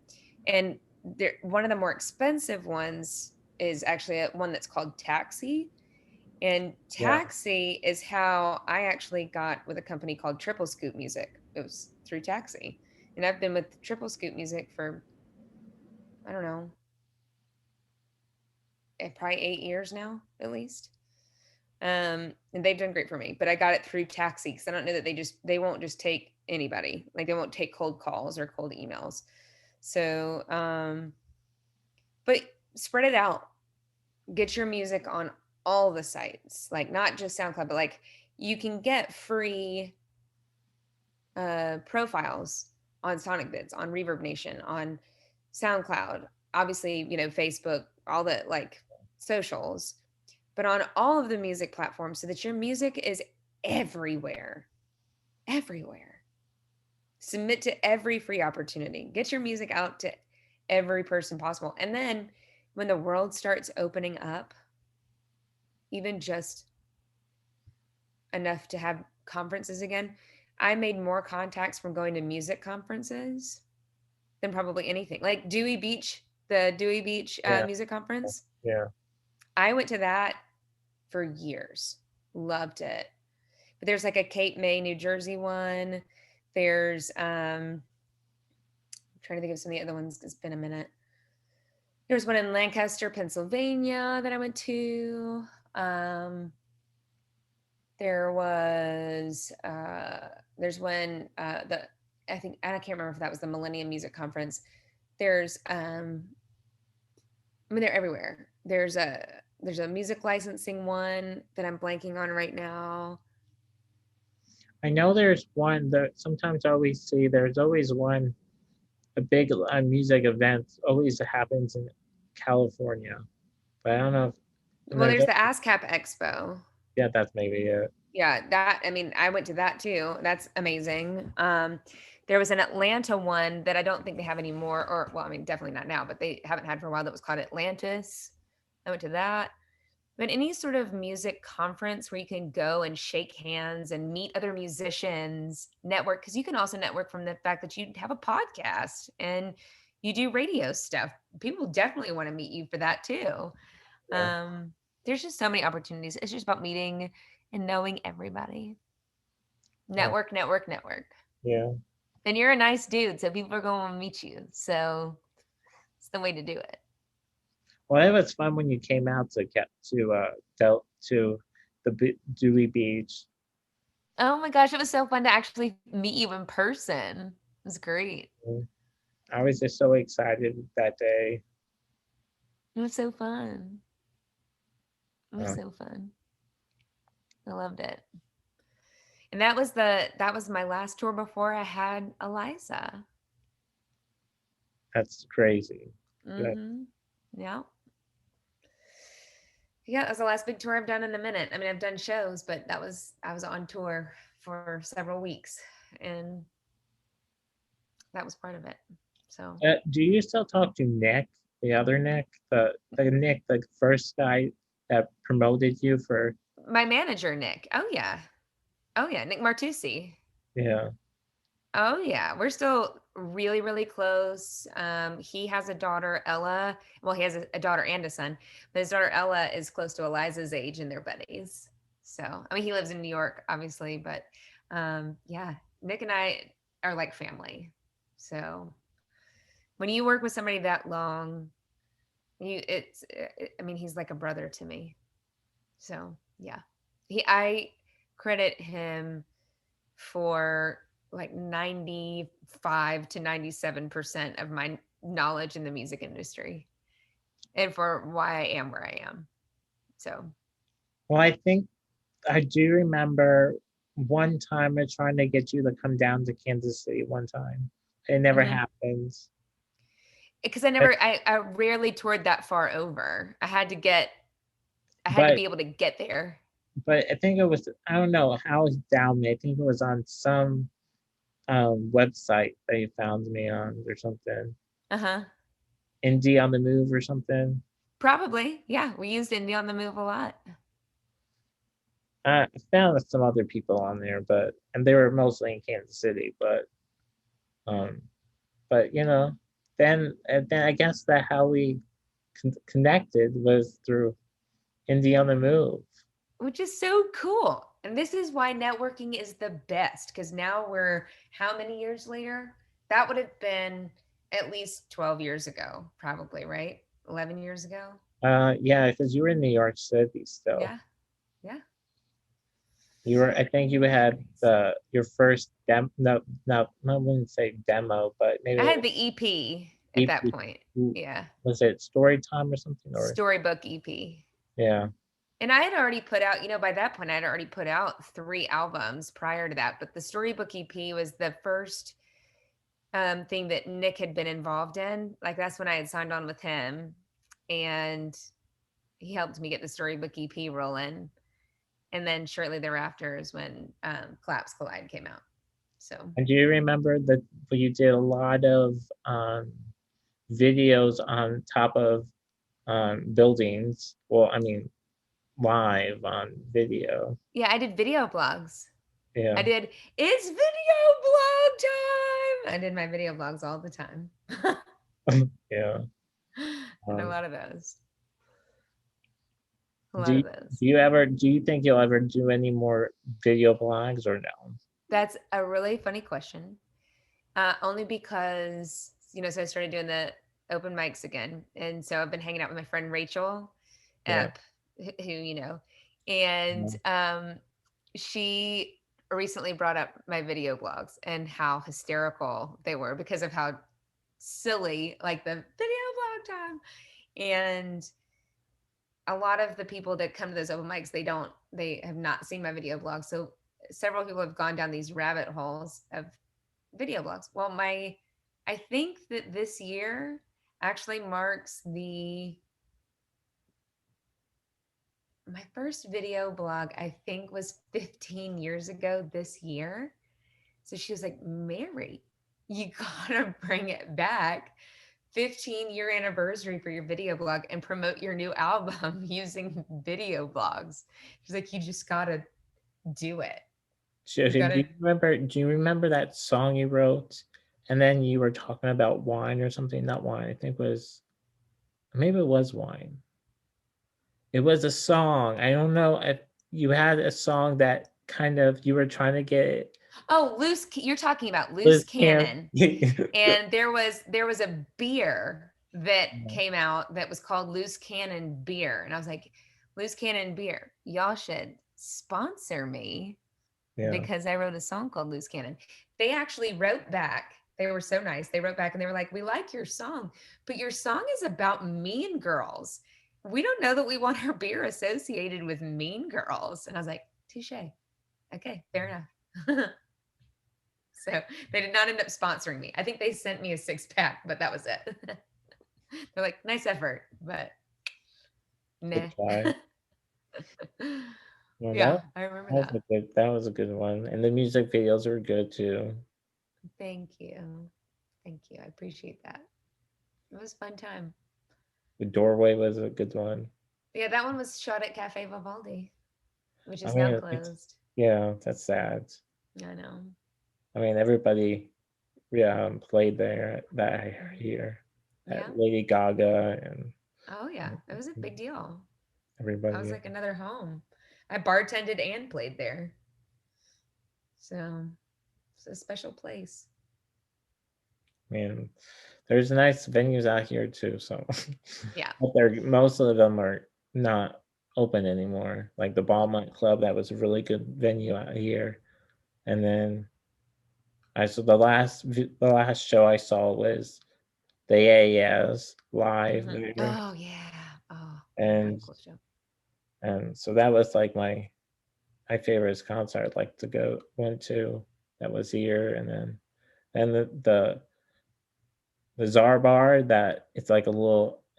Speaker 1: one of the more expensive ones is actually one that's called Taxi. And
Speaker 2: yeah.
Speaker 1: Taxi is how I actually got with a company called Triple Scoop Music. It was through Taxi. And I've been with Triple Scoop Music for, I don't know, probably 8 years now, at least. And they've done great for me, but I got it through Taxi because I don't know that they won't just take anybody. Like they won't take cold calls or cold emails. So, but spread it out. Get your music on all the sites, like not just SoundCloud, but like you can get free profiles on Sonic Bids, on Reverb Nation, on SoundCloud, obviously, Facebook, all the like socials, but on all of the music platforms so that your music is everywhere, everywhere. Submit to every free opportunity. Get your music out to every person possible. And then when the world starts opening up, even just enough to have conferences again, I made more contacts from going to music conferences than probably anything. Like the Dewey Beach
Speaker 2: Yeah,
Speaker 1: Music Conference.
Speaker 2: yeah.
Speaker 1: I went to that for years. Loved it. But there's like a Cape May, New Jersey one. There's I'm trying to think of some of the other ones. It's been a minute. There's one in Lancaster, Pennsylvania that I went to. Um, there was there's one the I think and I can't remember if that was the Millennium Music Conference. There's I mean they're everywhere. There's a music licensing one that I'm blanking on right now.
Speaker 2: I know there's one that sometimes I always see. There's always one, a big music event always happens in California, but I don't know if, and
Speaker 1: Well,
Speaker 2: there's
Speaker 1: there's the ASCAP Expo.
Speaker 2: yeah, that's maybe it.
Speaker 1: Yeah, that I mean, I went to that too. That's amazing. There was an Atlanta one that I don't think they have anymore, or well, I mean, definitely not now, but they haven't had for a while. That was called Atlantis. I went to that. But any sort of music conference where you can go and shake hands and meet other musicians, network, because you can also network from the fact that you have a podcast and You do radio stuff. People definitely want to meet you for that too.
Speaker 2: Yeah.
Speaker 1: There's just so many opportunities. It's just about meeting and knowing everybody.
Speaker 2: Oh,
Speaker 1: Network, network, network.
Speaker 2: yeah.
Speaker 1: And you're a nice dude, so people are going to meet you. So it's the way to do it.
Speaker 2: Well, it was fun when you came out to get to the Dewey Beach.
Speaker 1: Oh my gosh, it was so fun to actually meet you in person. It was great.
Speaker 2: I was just so excited that day.
Speaker 1: It was so fun. It was
Speaker 2: Uh,
Speaker 1: so fun. I loved it. And that was my last tour before I had Eliza.
Speaker 2: that's crazy. That,
Speaker 1: Mm-hmm. Yeah. Yeah, that was the last big tour I've done in a minute. I mean, I've done shows, but that was I was on tour for several weeks, and that was part of it. So
Speaker 2: do you still talk to Nick, the other Nick, the Nick, the first guy that promoted you for?
Speaker 1: my manager, Nick. Oh yeah, Nick Martusi.
Speaker 2: Yeah.
Speaker 1: Oh yeah, we're still really really close. He has a daughter, Ella. Well, he has a daughter and a son, but his daughter Ella is close to Eliza's age, and they're buddies. So I mean, he lives in New York, obviously, but yeah, Nick and I are like family. So when you work with somebody that long, I mean, he's like a brother to me. So yeah, I credit him for like 95 to 97% of my knowledge in the music industry and for why I am where I am. So,
Speaker 2: Well, I think I do remember one time I trying to get you to come down to Kansas City one time. It never
Speaker 1: mhm.
Speaker 2: happens.
Speaker 1: Because
Speaker 2: But
Speaker 1: I rarely toured that far over. I had to
Speaker 2: but
Speaker 1: be able to get there.
Speaker 2: but I think it was, I don't know how it's down there. I think it was on some website that you found me on or something.
Speaker 1: Uh huh.
Speaker 2: Indie on the Move or something.
Speaker 1: Probably. Yeah. We used Indie on the Move a lot.
Speaker 2: I found some other people on there, but and they were mostly in Kansas City, um, but then I guess that how we connected was through Indie on the Move.
Speaker 1: Which is so cool. And this is why networking is the best because now we're how many years later? That would have been at least 12 years ago, probably, right? 11 years ago.
Speaker 2: Yeah, because you were in New York City still.
Speaker 1: Yeah. Yeah.
Speaker 2: You were, I think you had the your first no, I wouldn't say demo, but maybe
Speaker 1: I
Speaker 2: it
Speaker 1: had
Speaker 2: was
Speaker 1: the EP at that
Speaker 2: EP.
Speaker 1: point. Yeah.
Speaker 2: Was it Story Time or something? Or
Speaker 1: Storybook EP.
Speaker 2: yeah,
Speaker 1: And I had already put out, by that point, I had already put out 3 albums prior to that. But the Storybook EP was the first thing that Nick had been involved in. Like that's when I had signed on with him, and he helped me get the Storybook EP rolling. And then shortly thereafter is when Collapse Collide came out. So
Speaker 2: and do you remember that you did a lot of um, videos on top of buildings? Well, I mean, live on video.
Speaker 1: yeah, I did video blogs. I
Speaker 2: Yeah,
Speaker 1: did it's video blog time. I did my video blogs all the time.
Speaker 2: yeah.
Speaker 1: And a
Speaker 2: Um,
Speaker 1: lot of those. A
Speaker 2: do
Speaker 1: lot
Speaker 2: you,
Speaker 1: of those.
Speaker 2: do you think you'll ever do any more video blogs or no?
Speaker 1: That's a really funny question. Only because, so I started doing the open mics again. And so I've been hanging out with my friend Rachel
Speaker 2: Yeah.
Speaker 1: Epp, who, and
Speaker 2: Yeah.
Speaker 1: she recently brought up my video blogs and how hysterical they were because of how silly, like the video blog time. And a lot of the people that come to those open mics, they have not seen my video blog. So several people have gone down these rabbit holes of video blogs. Well, I think that this year actually marks the my first video blog, I think was 15 years ago this year. So she was like, Mary, you gotta bring it back. 15-year anniversary for your video blog and promote your new album using video blogs. She's like, you just gotta do it.
Speaker 2: So,
Speaker 1: You gotta
Speaker 2: do you remember that song you wrote and then you were talking about wine or something. Not wine. I think it was, maybe it was wine. It was a song. I don't know if you had a song that kind of you were trying to get
Speaker 1: Oh, you're talking about loose
Speaker 2: Liz can.
Speaker 1: cannon. And there was a beer that came out that was called Loose Cannon beer. And I was like, Loose Cannon beer, y'all should sponsor me
Speaker 2: Yeah.
Speaker 1: because I wrote a song called Loose Cannon. They actually wrote back. They were so nice. They wrote back and they were like, "We like your song, but your song is about mean girls. We don't know that we want our beer associated with mean girls." And I was like, touche. Okay, fair enough. So they did not end up sponsoring me. I think they sent me a 6-pack, but that was it. They're like, nice effort, but
Speaker 2: Good
Speaker 1: nah.
Speaker 2: try. Well,
Speaker 1: Yeah, I remember that.
Speaker 2: that was a good one, and the music videos were good too.
Speaker 1: Thank you. Thank you. I appreciate that. It was a fun time.
Speaker 2: The doorway was a good one.
Speaker 1: Yeah, that one was shot at Cafe Vivaldi, which
Speaker 2: I
Speaker 1: is now
Speaker 2: mean, it's
Speaker 1: closed.
Speaker 2: yeah, that's sad.
Speaker 1: I know.
Speaker 2: I mean, everybody played there that I hear.
Speaker 1: Yeah.
Speaker 2: Lady Gaga and
Speaker 1: Oh, yeah. It was a big deal. I was
Speaker 2: everybody.
Speaker 1: like another home. I bartended and played there. So it's a special place.
Speaker 2: Man, there's nice venues out here too. So,
Speaker 1: Yeah.
Speaker 2: but most of them are not open anymore. Like the Balmont Club, that was a really good venue out here. And then I saw the last show I saw was the AAS live there,
Speaker 1: Oh, yeah. Oh, yeah. That was
Speaker 2: and
Speaker 1: a cool show.
Speaker 2: so that was like my favorite concert I'd like to go went to that was here, and then the Czar bar that it's like a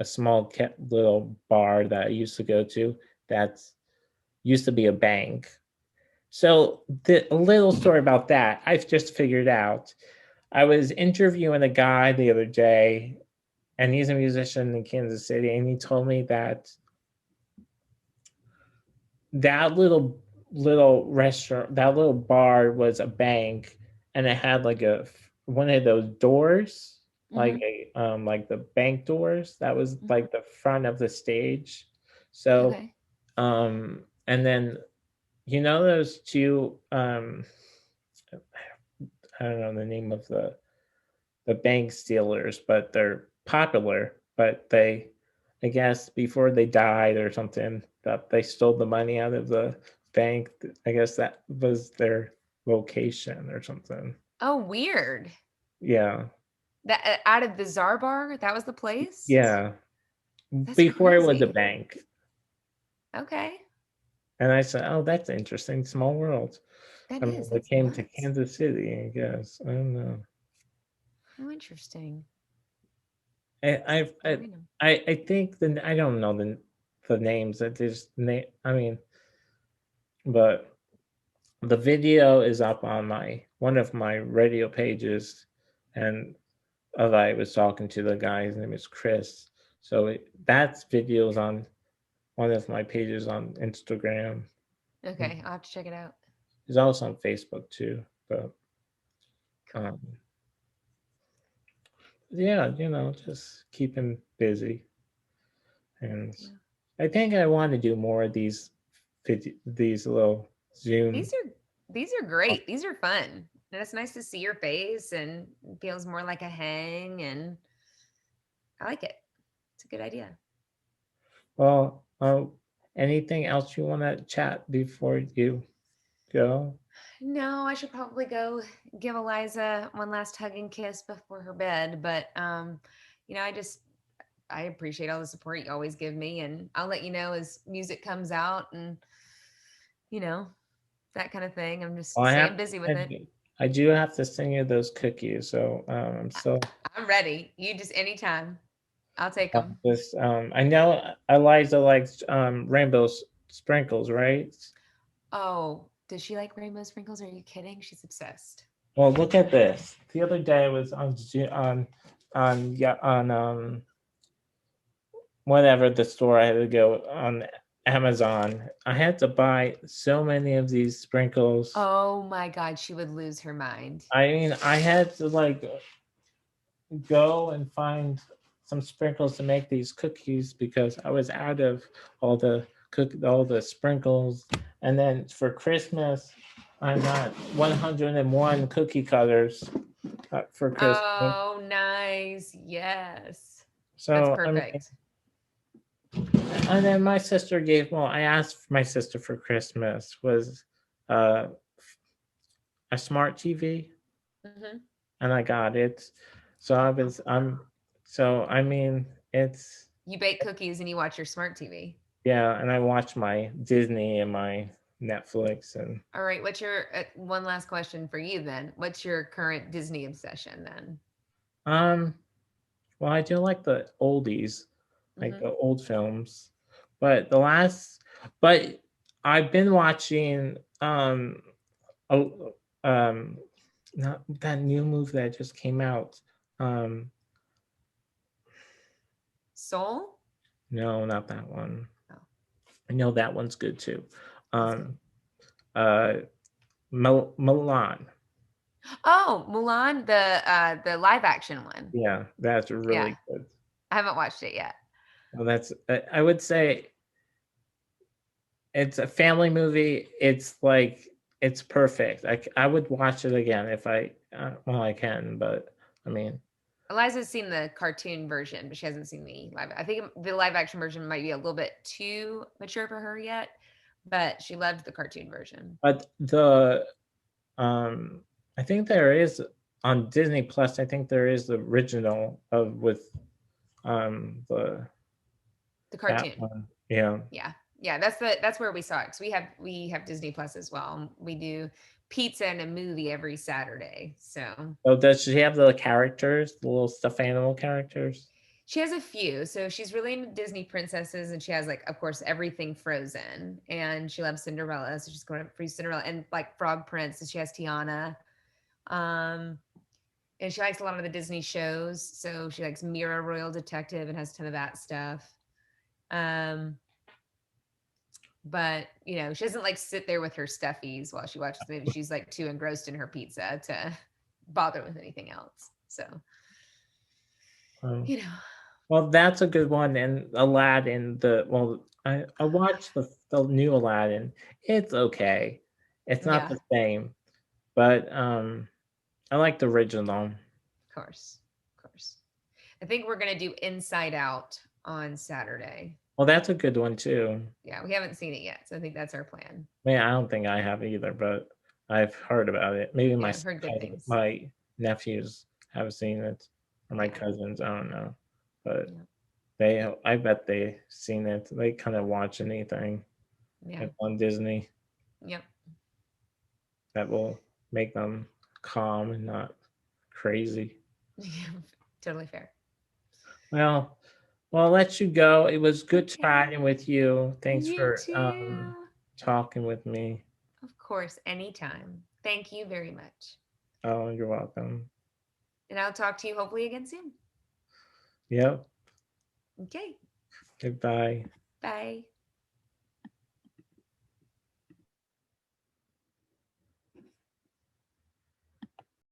Speaker 2: small little bar that I used to go to that's used to be a bank. So a little story about that I've just figured out. I was interviewing a guy the other day, and he's a musician in Kansas City, and he told me that that little restaurant, that little bar was a bank, and it had like one of those doors, like the bank doors that was like the front of the stage. So
Speaker 1: Okay.
Speaker 2: and then those two I don't know the name of the bank stealers, but they're popular. But I guess, before they died or something, that they stole the money out of the bank. I guess that was their location or something.
Speaker 1: Oh, weird.
Speaker 2: Yeah,
Speaker 1: That out of the Czar bar, that was the place?
Speaker 2: yeah.
Speaker 1: That's
Speaker 2: Before it was a
Speaker 1: crazy.
Speaker 2: bank,
Speaker 1: Okay.
Speaker 2: and I said, "Oh, that's interesting. Small world."
Speaker 1: That
Speaker 2: I mean,
Speaker 1: is.
Speaker 2: they
Speaker 1: That's
Speaker 2: came to
Speaker 1: nuts.
Speaker 2: Kansas City. I guess I don't know.
Speaker 1: Oh, interesting.
Speaker 2: I
Speaker 1: That's
Speaker 2: I
Speaker 1: so
Speaker 2: I,
Speaker 1: random.
Speaker 2: I think I don't know the names. That there's name. I mean, but the video is up on my one of my radio pages, and I was talking to the guy. His name is Chris. So that video is on one of my pages on Instagram.
Speaker 1: Okay, I'll have to check it out.
Speaker 2: He's also on Facebook too. But
Speaker 1: Cool.
Speaker 2: um, yeah, just keep him busy. And
Speaker 1: Yeah.
Speaker 2: I think I want to do more of these little Zoom.
Speaker 1: These are these are great. These are fun. And it's nice to see your face and it feels more like a hang and I like it. It's a good idea.
Speaker 2: Well, anything else you want to chat before you go?
Speaker 1: No, I should probably go give Eliza one last hug and kiss before her bed, but I appreciate all the support you always give me and I'll let you know as music comes out and you know, that kind of thing. I'm
Speaker 2: Well,
Speaker 1: just staying busy with it.
Speaker 2: I do have to send you those cookies. So I'm
Speaker 1: I,
Speaker 2: still
Speaker 1: I'm ready. You just anytime. I'll take them.
Speaker 2: just I know Eliza likes rainbow sprinkles, right?
Speaker 1: Oh, does she like rainbow sprinkles? Are you kidding? She's obsessed.
Speaker 2: Well, look at this. The other day I was yeah, on whatever the store I had to go on Amazon. I had to buy so many of these sprinkles.
Speaker 1: Oh my God, she would lose her mind.
Speaker 2: I mean, I had to like go and find some sprinkles to make these cookies because I was out of all the sprinkles. And then for Christmas, I got 101 cookie cutters for Christmas.
Speaker 1: Oh, nice. Yes. That's
Speaker 2: So I mean,
Speaker 1: perfect.
Speaker 2: and then my sister gave. Well, I asked my sister for Christmas was uh, a smart TV,
Speaker 1: Hmm.
Speaker 2: and I got it. So So I mean, it's
Speaker 1: You bake cookies and you watch your smart TV.
Speaker 2: yeah, and I watch my Disney and my Netflix and
Speaker 1: All right. What's your one last question for you then? What's your current Disney obsession then?
Speaker 2: um. Well, I do like the oldies, like
Speaker 1: Hmm.
Speaker 2: the old films, but but I've been watching oh, not that new movie that just came out. Um,
Speaker 1: Soul?
Speaker 2: no, not that one.
Speaker 1: Oh,
Speaker 2: I know that one's good too.
Speaker 1: that's good.
Speaker 2: Um, uh, Milan.
Speaker 1: Oh, Mulan, the live action one.
Speaker 2: Yeah, that's
Speaker 1: Yeah.
Speaker 2: really good.
Speaker 1: I haven't watched it yet.
Speaker 2: Well, I would say it's a family movie. It's like it's perfect. I would watch it again if well I can, but I mean,
Speaker 1: Eliza's seen the cartoon version, but she hasn't seen the live. I think the live action version might be a little bit too mature for her yet, but she loved the cartoon version.
Speaker 2: but the um I think there is on Disney Plus. I think there is the original of with the
Speaker 1: The
Speaker 2: that
Speaker 1: cartoon.
Speaker 2: one. Yeah.
Speaker 1: Yeah. Yeah, that's where we saw it because we have Disney Plus as well. We do pizza and a movie every Saturday. So
Speaker 2: Oh, does she have the characters, the little stuffed animal characters?
Speaker 1: she has a few. So she's really into Disney princesses, and she has like, of course, everything Frozen, and she loves Cinderella, so she's going for Cinderella and like Frog Prince. And she has Tiana, um, and she likes a lot of the Disney shows. So she likes Mira Royal Detective and has a ton of that stuff. Um, but she doesn't like sit there with her stuffies while she watches the movie. She's like too engrossed in her pizza to bother with anything else. So
Speaker 2: Um,
Speaker 1: you know,
Speaker 2: well, that's a good one. And Aladdin, I watched the new Aladdin. It's okay. It's not
Speaker 1: yeah,
Speaker 2: the same, but I like the original.
Speaker 1: of course, of course. I think we're gonna do Inside Out on Saturday.
Speaker 2: Well, that's a good one too.
Speaker 1: Yeah, we haven't seen it yet, so I think that's our plan.
Speaker 2: Man, I don't think I have either, but I've heard about it. Maybe
Speaker 1: Yeah, I've heard good things.
Speaker 2: my nephews have seen it, or my
Speaker 1: Yeah,
Speaker 2: cousins. I don't know, but
Speaker 1: yeah,
Speaker 2: I bet they seen it. They kind of watch anything
Speaker 1: yeah,
Speaker 2: like on Disney
Speaker 1: yep.
Speaker 2: that will make them calm and not crazy.
Speaker 1: Totally fair.
Speaker 2: Well, I'll let you go. It was good
Speaker 1: Okay.
Speaker 2: chatting with you. Thanks
Speaker 1: You
Speaker 2: for
Speaker 1: too.
Speaker 2: talking with me.
Speaker 1: Of course, anytime. Thank you very much.
Speaker 2: Oh, you're welcome.
Speaker 1: And I'll talk to you hopefully again soon.
Speaker 2: Yep.
Speaker 1: Okay.
Speaker 2: Goodbye.
Speaker 1: Bye.